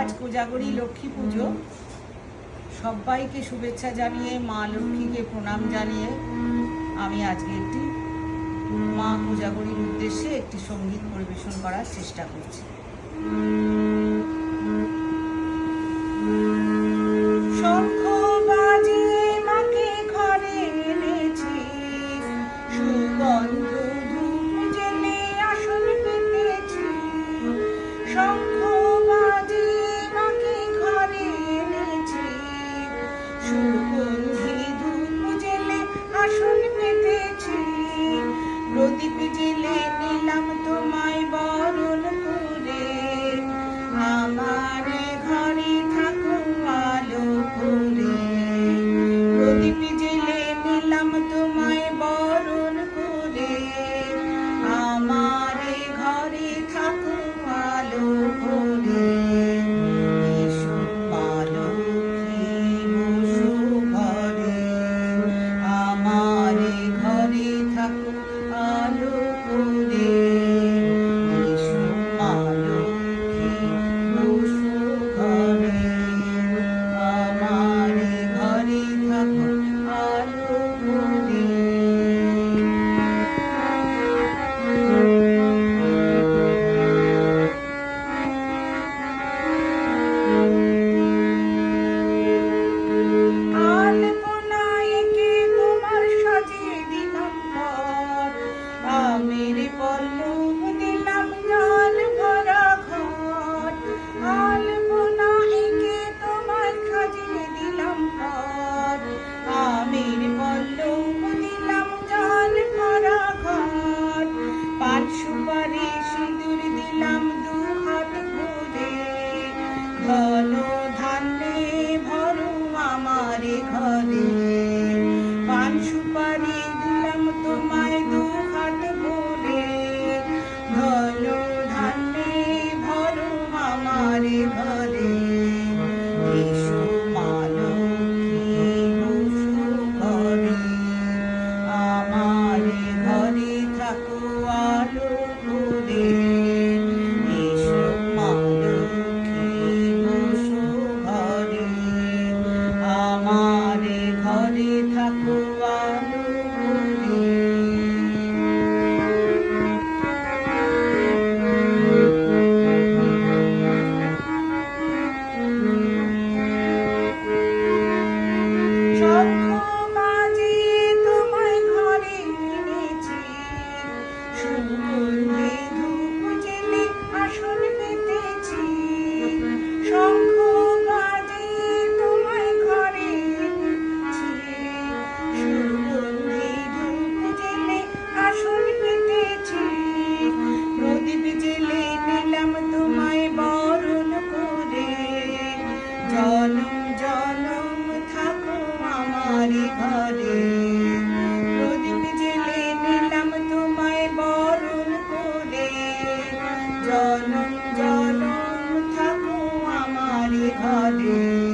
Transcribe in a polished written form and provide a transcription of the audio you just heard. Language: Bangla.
আজ কোজাগরী লক্ষ্মী পুজো। সবাইকে শুভেচ্ছা জানিয়ে, মা লক্ষ্মীকে প্রণাম জানিয়ে আমি আজকে একটি মা কোজাগরীর উদ্দেশ্যে একটি সঙ্গীত পরিবেশন করার চেষ্টা করছি। শঙ্খ বাজিয়ে মাকে ঘরে এনেছি, সুগন্ধ ধূপ জেলে আসন পেতেছি। শঙ্খ বাজিয়ে মাকে ঘরে এনেছি, সুগন্ধি ধূপ জেলে আসন পেতেছি। প্রদীপ জেলে নিলাম তোমায় বরণ করে, আমার ঘরে থাকো আলো করে। প্রদীপ জেলে নিলাম তোমায় বরণ করে, আমার ঘরে থাকো আলো করে। এসো মা লক্ষ্মী বসো ঘরে, আমার ঘরে থাকো আলো করে। এসো মা লক্ষ্মী বসো ঘরে, আমার ঘরে থাকো আলো করে। আলপনায় কে তোমার সাজিয়ে দিলাম ঘর, আমের পল্লব দিলাম জল ভরা ঘর। আলপনায় কে তোমার সাজিয়ে দিলাম ঘর, আমের পল্লব দিলাম জল ভরা ঘর। পান সুপারি সিঁদুর দিলাম দু হাত ভরে, ধন ধান্যে ভরো আমার ঘরে। পান সুপারি দিলাম তোমায় দু হাত ভরে, ধন ধান্যে ভরো আমার ঘরে। এসো মা লক্ষ্মী বসো ঘরে, আমার ঘরে থাকো আলো করে। এসো মা লক্ষ্মী বসো ঘরে, আমার ঘরে থাকো আলো করে। শঙ্খ বাজিয়ে তোমায় ঘরে এনেছি, সুগন্ধি ধূপ জেলে আসন পেতেছি। শঙ্খ বাজিয়ে তোমায় ঘরে এনেছি, সুগন্ধি ধূপ জেলে আসন পেতেছি। প্রদীপ জেলে নিলাম তোমায় বরণ করে, জনম জনম থাকো আমার ঘরে। প্রদীপ জেলে নিলাম তোমায় বরণ করে, জনম জনম থাকো আমার ঘরে।